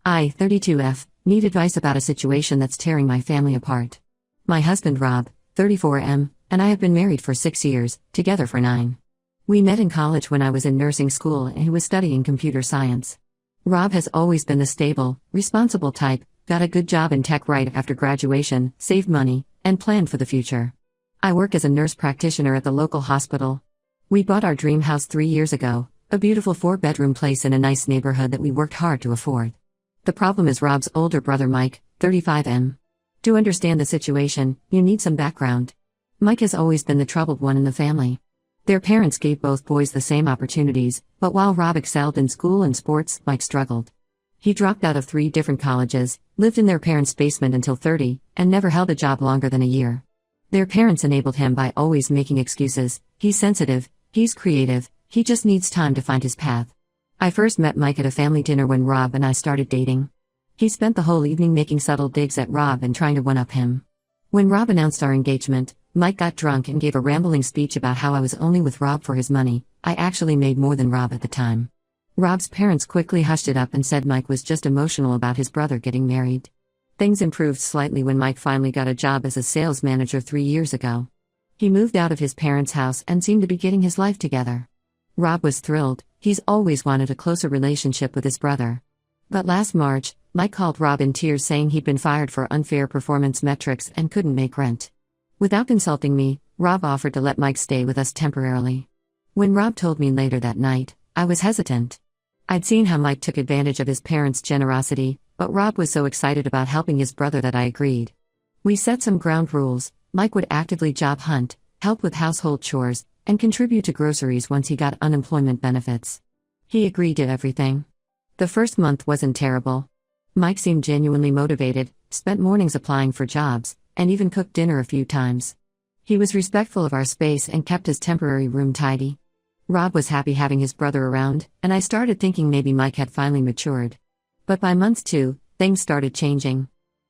I, 32F, need advice about a situation that's tearing my family apart. My husband Rob, 34M, and I have been married for 6 years, together for 9. We met in college when I was in nursing school and he was studying computer science. Rob has always been the stable, responsible type, got a good job in tech right after graduation, saved money, and planned for the future. I work as a nurse practitioner at the local hospital. We bought our dream house 3 years ago, a beautiful 4-bedroom place in a nice neighborhood that we worked hard to afford. The problem is Rob's older brother Mike, 35M. To understand the situation, you need some background. Mike has always been the troubled one in the family. Their parents gave both boys the same opportunities, but while Rob excelled in school and sports, Mike struggled. He dropped out of 3 different colleges, lived in their parents' basement until 30, and never held a job longer than a year. Their parents enabled him by always making excuses. He's sensitive, he's creative, he just needs time to find his path. I first met Mike at a family dinner when Rob and I started dating. He spent the whole evening making subtle digs at Rob and trying to one-up him. When Rob announced our engagement, Mike got drunk and gave a rambling speech about how I was only with Rob for his money. I actually made more than Rob at the time. Rob's parents quickly hushed it up and said Mike was just emotional about his brother getting married. Things improved slightly when Mike finally got a job as a sales manager 3 years ago. He moved out of his parents' house and seemed to be getting his life together. Rob was thrilled. He's always wanted a closer relationship with his brother. But last March, Mike called Rob in tears saying he'd been fired for unfair performance metrics and couldn't make rent. Without consulting me, Rob offered to let Mike stay with us temporarily. When Rob told me later that night, I was hesitant. I'd seen how Mike took advantage of his parents' generosity, but Rob was so excited about helping his brother that I agreed. We set some ground rules. Mike would actively job hunt, help with household chores, and contribute to groceries once he got unemployment benefits. He agreed to everything. The first month wasn't terrible. Mike seemed genuinely motivated, spent mornings applying for jobs, and even cooked dinner a few times. He was respectful of our space and kept his temporary room tidy. Rob was happy having his brother around, and I started thinking maybe Mike had finally matured. But by month 2, things started changing.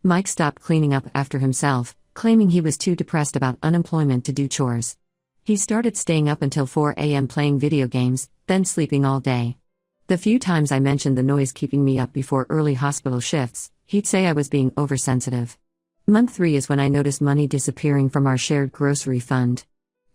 Mike stopped cleaning up after himself, claiming he was too depressed about unemployment to do chores. He started staying up until 4 a.m. playing video games, then sleeping all day. The few times I mentioned the noise keeping me up before early hospital shifts, he'd say I was being oversensitive. Month 3 is when I noticed money disappearing from our shared grocery fund.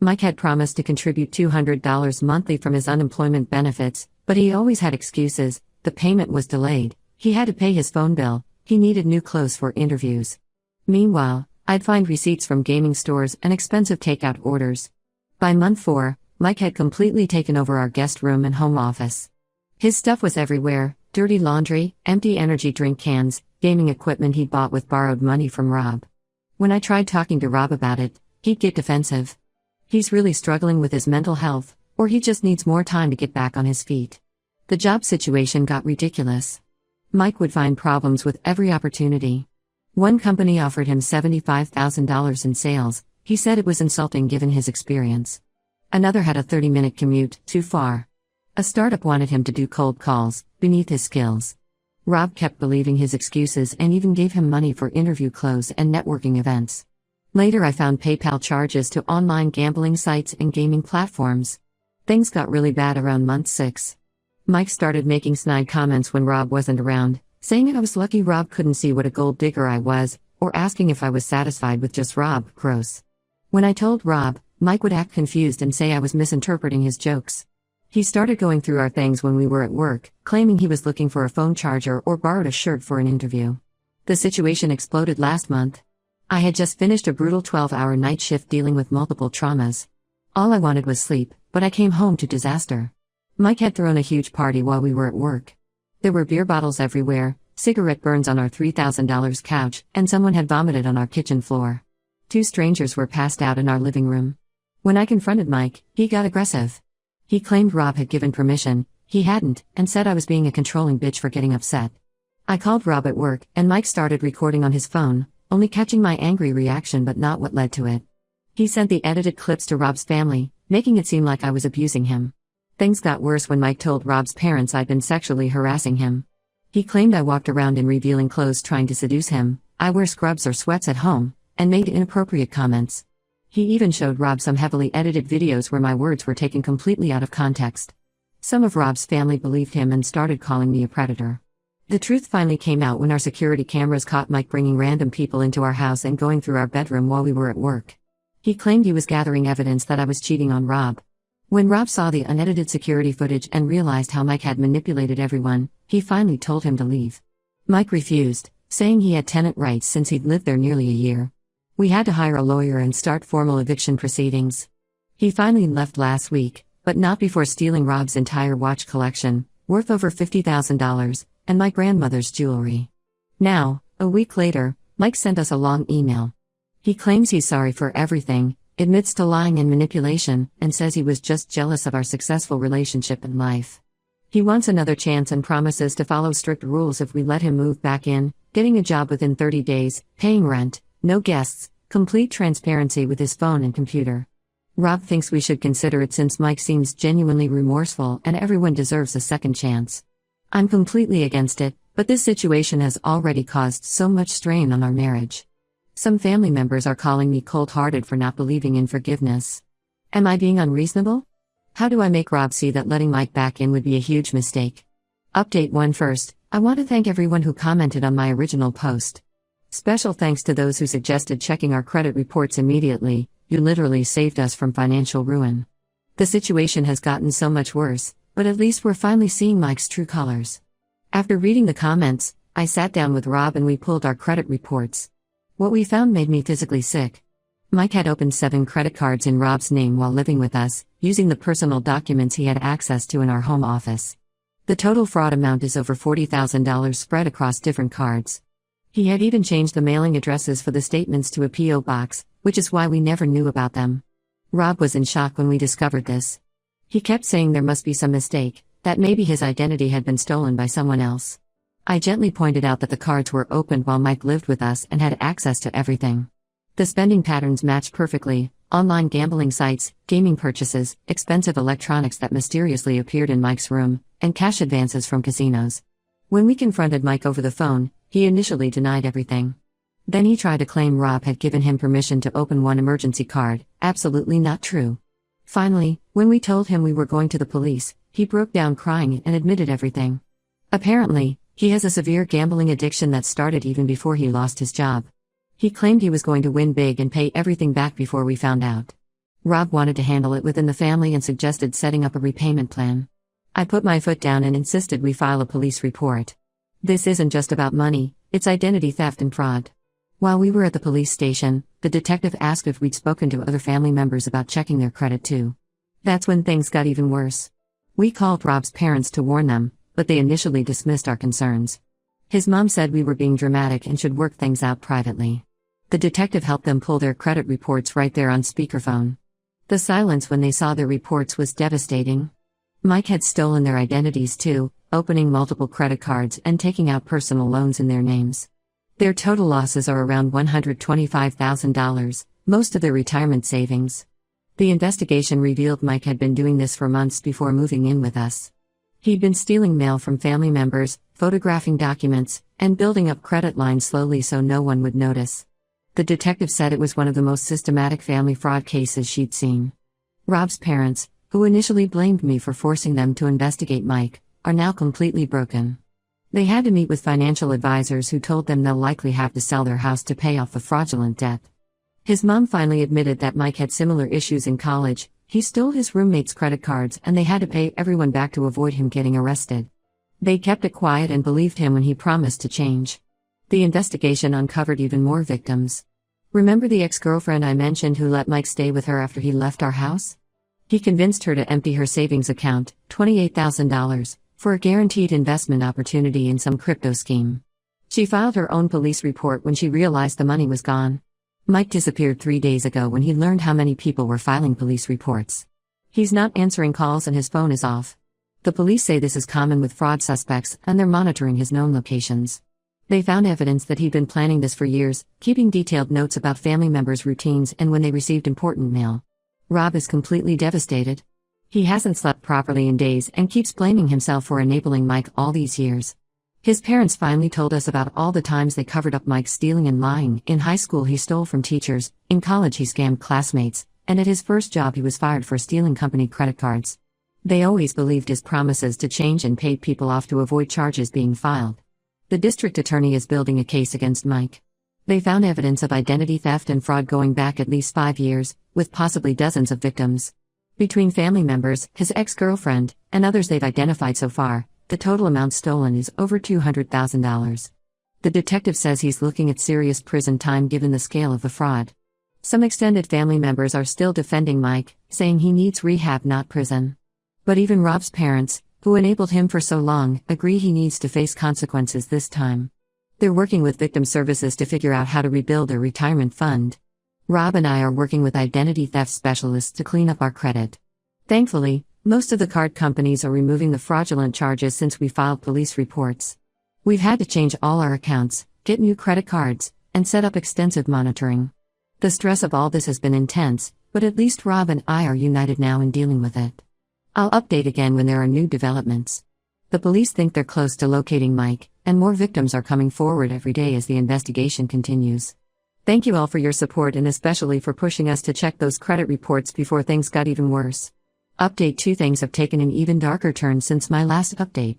Mike had promised to contribute $200 monthly from his unemployment benefits, but he always had excuses. The payment was delayed, he had to pay his phone bill, he needed new clothes for interviews. Meanwhile, I'd find receipts from gaming stores and expensive takeout orders. By month 4, Mike had completely taken over our guest room and home office. His stuff was everywhere: dirty laundry, empty energy drink cans, gaming equipment he'd bought with borrowed money from Rob. When I tried talking to Rob about it, he'd get defensive. He's really struggling with his mental health, or he just needs more time to get back on his feet. The job situation got ridiculous. Mike would find problems with every opportunity. One company offered him $75,000 in sales. He said it was insulting given his experience. Another had a 30-minute commute, too far. A startup wanted him to do cold calls, beneath his skills. Rob kept believing his excuses and even gave him money for interview clothes and networking events. Later I found PayPal charges to online gambling sites and gaming platforms. Things got really bad around month 6. Mike started making snide comments when Rob wasn't around, saying I was lucky Rob couldn't see what a gold digger I was, or asking if I was satisfied with just Rob. Gross. When I told Rob, Mike would act confused and say I was misinterpreting his jokes. He started going through our things when we were at work, claiming he was looking for a phone charger or borrowed a shirt for an interview. The situation exploded last month. I had just finished a brutal 12-hour night shift dealing with multiple traumas. All I wanted was sleep, but I came home to disaster. Mike had thrown a huge party while we were at work. There were beer bottles everywhere, cigarette burns on our $3,000 couch, and someone had vomited on our kitchen floor. 2 strangers were passed out in our living room. When I confronted Mike, he got aggressive. He claimed Rob had given permission, he hadn't, and said I was being a controlling bitch for getting upset. I called Rob at work, and Mike started recording on his phone, only catching my angry reaction but not what led to it. He sent the edited clips to Rob's family, making it seem like I was abusing him. Things got worse when Mike told Rob's parents I'd been sexually harassing him. He claimed I walked around in revealing clothes trying to seduce him, I wear scrubs or sweats at home, and made inappropriate comments. He even showed Rob some heavily edited videos where my words were taken completely out of context. Some of Rob's family believed him and started calling me a predator. The truth finally came out when our security cameras caught Mike bringing random people into our house and going through our bedroom while we were at work. He claimed he was gathering evidence that I was cheating on Rob. When Rob saw the unedited security footage and realized how Mike had manipulated everyone, he finally told him to leave. Mike refused, saying he had tenant rights since he'd lived there nearly a year. We had to hire a lawyer and start formal eviction proceedings. He finally left last week, but not before stealing Rob's entire watch collection, worth over $50,000, and my grandmother's jewelry. Now, a week later, Mike sent us a long email. He claims he's sorry for everything, admits to lying and manipulation, and says he was just jealous of our successful relationship in life. He wants another chance and promises to follow strict rules if we let him move back in, getting a job within 30 days, paying rent, no guests, complete transparency with his phone and computer. Rob thinks we should consider it since Mike seems genuinely remorseful and everyone deserves a second chance. I'm completely against it, but this situation has already caused so much strain on our marriage. Some family members are calling me cold-hearted for not believing in forgiveness. Am I being unreasonable? How do I make Rob see that letting Mike back in would be a huge mistake? Update 1 first, I want to thank everyone who commented on my original post. Special thanks to those who suggested checking our credit reports immediately. You literally saved us from financial ruin. The situation has gotten so much worse, but at least we're finally seeing Mike's true colors. After reading the comments, I sat down with Rob and we pulled our credit reports. What we found made me physically sick. Mike had opened 7 credit cards in Rob's name while living with us, using the personal documents he had access to in our home office. The total fraud amount is over $40,000 spread across different cards. He had even changed the mailing addresses for the statements to a P.O. box, which is why we never knew about them. Rob was in shock when we discovered this. He kept saying there must be some mistake, that maybe his identity had been stolen by someone else. I gently pointed out that the cards were opened while Mike lived with us and had access to everything. The spending patterns matched perfectly: online gambling sites, gaming purchases, expensive electronics that mysteriously appeared in Mike's room, and cash advances from casinos. When we confronted Mike over the phone, he initially denied everything. Then he tried to claim Rob had given him permission to open one emergency card. Absolutely not true. Finally, when we told him we were going to the police, he broke down crying and admitted everything. Apparently, he has a severe gambling addiction that started even before he lost his job. He claimed he was going to win big and pay everything back before we found out. Rob wanted to handle it within the family and suggested setting up a repayment plan. I put my foot down and insisted we file a police report. This isn't just about money, it's identity theft and fraud. While we were at the police station, the detective asked if we'd spoken to other family members about checking their credit too. That's when things got even worse. We called Rob's parents to warn them, but they initially dismissed our concerns. His mom said we were being dramatic and should work things out privately. The detective helped them pull their credit reports right there on speakerphone. The silence when they saw their reports was devastating. Mike had stolen their identities too, opening multiple credit cards and taking out personal loans in their names. Their total losses are around $125,000, most of their retirement savings. The investigation revealed Mike had been doing this for months before moving in with us. He'd been stealing mail from family members, photographing documents, and building up credit lines slowly so no one would notice. The detective said it was one of the most systematic family fraud cases she'd seen. Rob's parents, who initially blamed me for forcing them to investigate Mike, are now completely broken. They had to meet with financial advisors who told them they'll likely have to sell their house to pay off the fraudulent debt. His mom finally admitted that Mike had similar issues in college. He stole his roommates' credit cards and they had to pay everyone back to avoid him getting arrested. They kept it quiet and believed him when he promised to change. The investigation uncovered even more victims. Remember the ex-girlfriend I mentioned who let Mike stay with her after he left our house? He convinced her to empty her savings account, $28,000, for a guaranteed investment opportunity in some crypto scheme. She filed her own police report when she realized the money was gone. Mike disappeared 3 days ago when he learned how many people were filing police reports. He's not answering calls and his phone is off. The police say this is common with fraud suspects and they're monitoring his known locations. They found evidence that he'd been planning this for years, keeping detailed notes about family members' routines and when they received important mail. Rob is completely devastated. He hasn't slept properly in days and keeps blaming himself for enabling Mike all these years. His parents finally told us about all the times they covered up Mike's stealing and lying. In high school he stole from teachers, in college he scammed classmates, and at his first job he was fired for stealing company credit cards. They always believed his promises to change and paid people off to avoid charges being filed. The district attorney is building a case against Mike. They found evidence of identity theft and fraud going back at least 5 years, with possibly dozens of victims. Between family members, his ex-girlfriend, and others they've identified so far, the total amount stolen is over $200,000. The detective says he's looking at serious prison time given the scale of the fraud. Some extended family members are still defending Mike, saying he needs rehab, not prison. But even Rob's parents, who enabled him for so long, agree he needs to face consequences this time. They're working with victim services to figure out how to rebuild their retirement fund. Rob and I are working with identity theft specialists to clean up our credit. Thankfully, most of the card companies are removing the fraudulent charges since we filed police reports. We've had to change all our accounts, get new credit cards, and set up extensive monitoring. The stress of all this has been intense, but at least Rob and I are united now in dealing with it. I'll update again when there are new developments. The police think they're close to locating Mike, and more victims are coming forward every day as the investigation continues. Thank you all for your support and especially for pushing us to check those credit reports before things got even worse. Update 2: things have taken an even darker turn since my last update.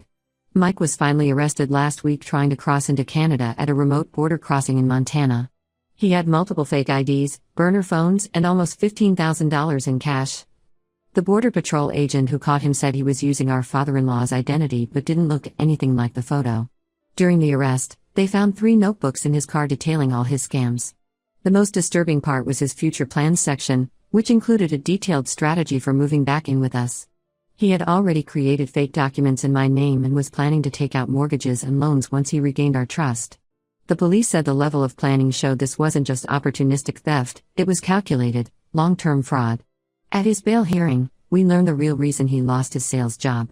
Mike was finally arrested last week trying to cross into Canada at a remote border crossing in Montana. He had multiple fake IDs, burner phones, and almost $15,000 in cash. The Border Patrol agent who caught him said he was using our father-in-law's identity but didn't look anything like the photo. During the arrest, they found 3 notebooks in his car detailing all his scams. The most disturbing part was his future plans section, which included a detailed strategy for moving back in with us. He had already created fake documents in my name and was planning to take out mortgages and loans once he regained our trust. The police said the level of planning showed this wasn't just opportunistic theft, it was calculated, long-term fraud. At his bail hearing, we learned the real reason he lost his sales job.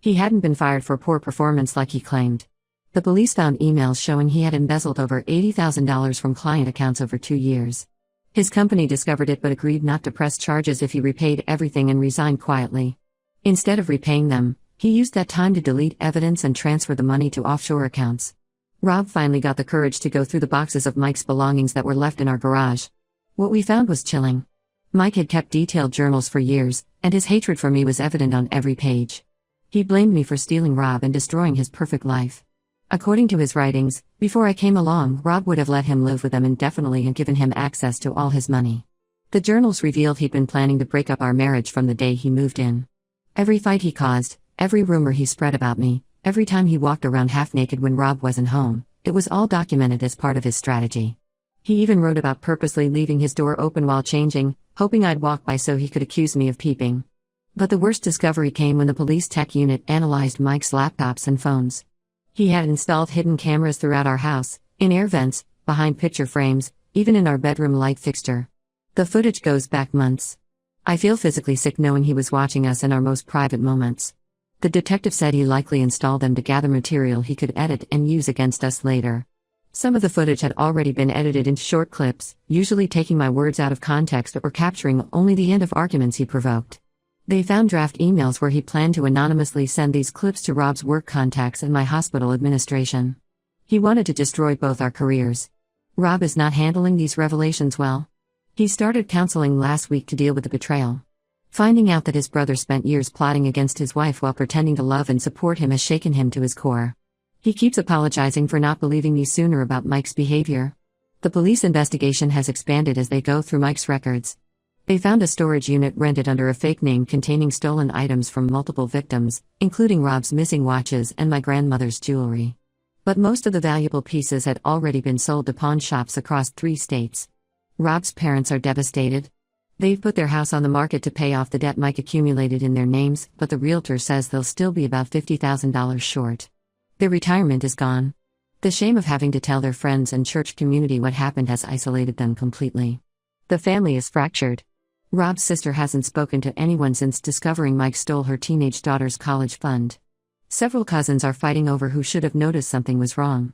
He hadn't been fired for poor performance like he claimed. The police found emails showing he had embezzled over $80,000 from client accounts over 2 years. His company discovered it but agreed not to press charges if he repaid everything and resigned quietly. Instead of repaying them, he used that time to delete evidence and transfer the money to offshore accounts. Rob finally got the courage to go through the boxes of Mike's belongings that were left in our garage. What we found was chilling. Mike had kept detailed journals for years, and his hatred for me was evident on every page. He blamed me for stealing Rob and destroying his perfect life. According to his writings, before I came along, Rob would have let him live with them indefinitely and given him access to all his money. The journals revealed he'd been planning to break up our marriage from the day he moved in. Every fight he caused, every rumor he spread about me, every time he walked around half-naked when Rob wasn't home, it was all documented as part of his strategy. He even wrote about purposely leaving his door open while changing, hoping I'd walk by so he could accuse me of peeping. But the worst discovery came when the police tech unit analyzed Mike's laptops and phones. He had installed hidden cameras throughout our house, in air vents, behind picture frames, even in our bedroom light fixture. The footage goes back months. I feel physically sick knowing he was watching us in our most private moments. The detective said he likely installed them to gather material he could edit and use against us later. Some of the footage had already been edited into short clips, usually taking my words out of context or capturing only the end of arguments he provoked. They found draft emails where he planned to anonymously send these clips to Rob's work contacts and my hospital administration. He wanted to destroy both our careers. Rob is not handling these revelations well. He started counseling last week to deal with the betrayal. Finding out that his brother spent years plotting against his wife while pretending to love and support him has shaken him to his core. He keeps apologizing for not believing me sooner about Mike's behavior. The police investigation has expanded as they go through Mike's records. They found a storage unit rented under a fake name containing stolen items from multiple victims, including Rob's missing watches and my grandmother's jewelry. But most of the valuable pieces had already been sold to pawn shops across 3 states. Rob's parents are devastated. They've put their house on the market to pay off the debt Mike accumulated in their names, but the realtor says they'll still be about $50,000 short. Their retirement is gone. The shame of having to tell their friends and church community what happened has isolated them completely. The family is fractured. Rob's sister hasn't spoken to anyone since discovering Mike stole her teenage daughter's college fund. Several cousins are fighting over who should have noticed something was wrong.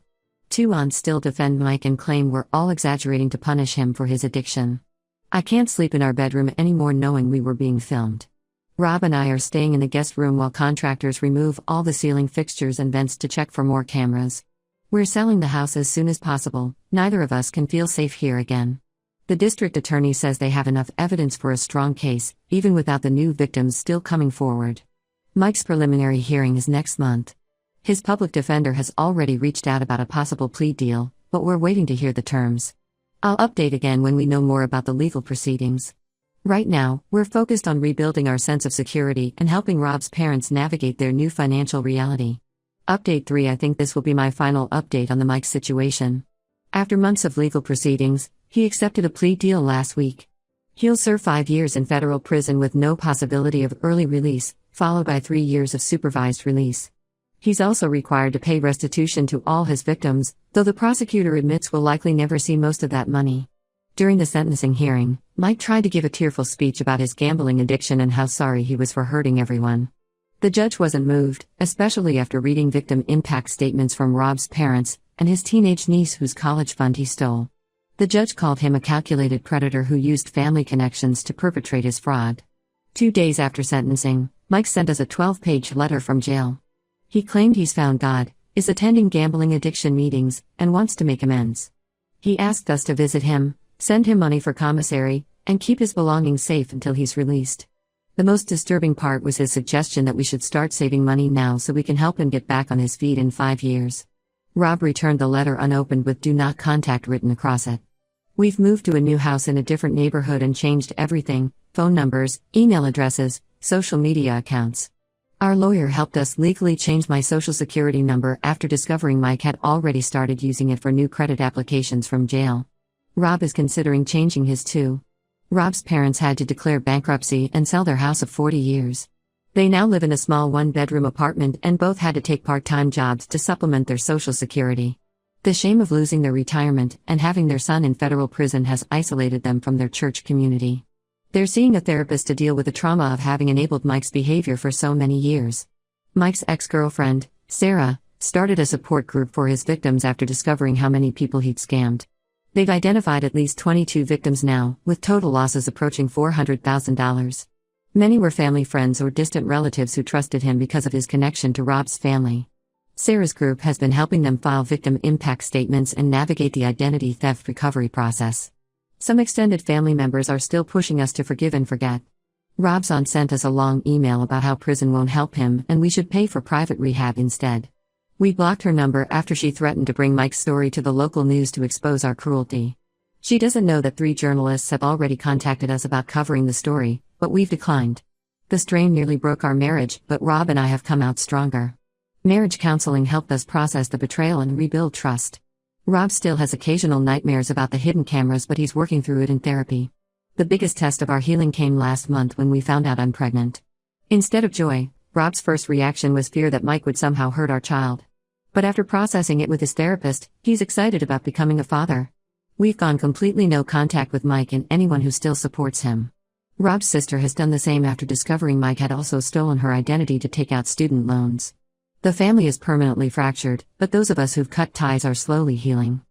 2 aunts still defend Mike and claim we're all exaggerating to punish him for his addiction. I can't sleep in our bedroom anymore knowing we were being filmed. Rob and I are staying in the guest room while contractors remove all the ceiling fixtures and vents to check for more cameras. We're selling the house as soon as possible, neither of us can feel safe here again. The district attorney says they have enough evidence for a strong case, even without the new victims still coming forward. Mike's preliminary hearing is next month. His public defender has already reached out about a possible plea deal, but we're waiting to hear the terms. I'll update again when we know more about the legal proceedings. Right now, we're focused on rebuilding our sense of security and helping Rob's parents navigate their new financial reality. Update 3. I think this will be my final update on the Mike situation. After months of legal proceedings, he accepted a plea deal last week. He'll serve 5 years in federal prison with no possibility of early release, followed by 3 years of supervised release. He's also required to pay restitution to all his victims, though the prosecutor admits we'll likely never see most of that money. During the sentencing hearing, Mike tried to give a tearful speech about his gambling addiction and how sorry he was for hurting everyone. The judge wasn't moved, especially after reading victim impact statements from Rob's parents and his teenage niece whose college fund he stole. The judge called him a calculated predator who used family connections to perpetrate his fraud. 2 days after sentencing, Mike sent us a 12-page letter from jail. He claimed he's found God, is attending gambling addiction meetings, and wants to make amends. He asked us to visit him, send him money for commissary, and keep his belongings safe until he's released. The most disturbing part was his suggestion that we should start saving money now so we can help him get back on his feet in 5 years. Rob returned the letter unopened with "Do not contact" written across it. We've moved to a new house in a different neighborhood and changed everything: phone numbers, email addresses, social media accounts. Our lawyer helped us legally change my social security number after discovering Mike had already started using it for new credit applications from jail. Rob is considering changing his too. Rob's parents had to declare bankruptcy and sell their house of 40 years. They now live in a small 1-bedroom apartment and both had to take part-time jobs to supplement their social security. The shame of losing their retirement and having their son in federal prison has isolated them from their church community. They're seeing a therapist to deal with the trauma of having enabled Mike's behavior for so many years. Mike's ex-girlfriend, Sarah, started a support group for his victims after discovering how many people he'd scammed. They've identified at least 22 victims now, with total losses approaching $400,000. Many were family friends or distant relatives who trusted him because of his connection to Rob's family. Sarah's group has been helping them file victim impact statements and navigate the identity theft recovery process. Some extended family members are still pushing us to forgive and forget. Rob's aunt sent us a long email about how prison won't help him and we should pay for private rehab instead. We blocked her number after she threatened to bring Mike's story to the local news to expose our cruelty. She doesn't know that 3 journalists have already contacted us about covering the story, but we've declined. The strain nearly broke our marriage, but Rob and I have come out stronger. Marriage counseling helped us process the betrayal and rebuild trust. Rob still has occasional nightmares about the hidden cameras, but he's working through it in therapy. The biggest test of our healing came last month when we found out I'm pregnant. Instead of joy, Rob's first reaction was fear that Mike would somehow hurt our child. But after processing it with his therapist, he's excited about becoming a father. We've gone completely no contact with Mike and anyone who still supports him. Rob's sister has done the same after discovering Mike had also stolen her identity to take out student loans. The family is permanently fractured, but those of us who've cut ties are slowly healing.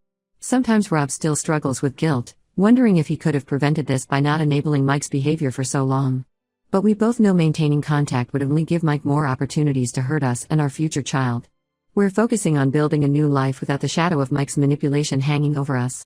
Sometimes Rob still struggles with guilt, wondering if he could have prevented this by not enabling Mike's behavior for so long. But we both know maintaining contact would only give Mike more opportunities to hurt us and our future child. We're focusing on building a new life without the shadow of Mike's manipulation hanging over us.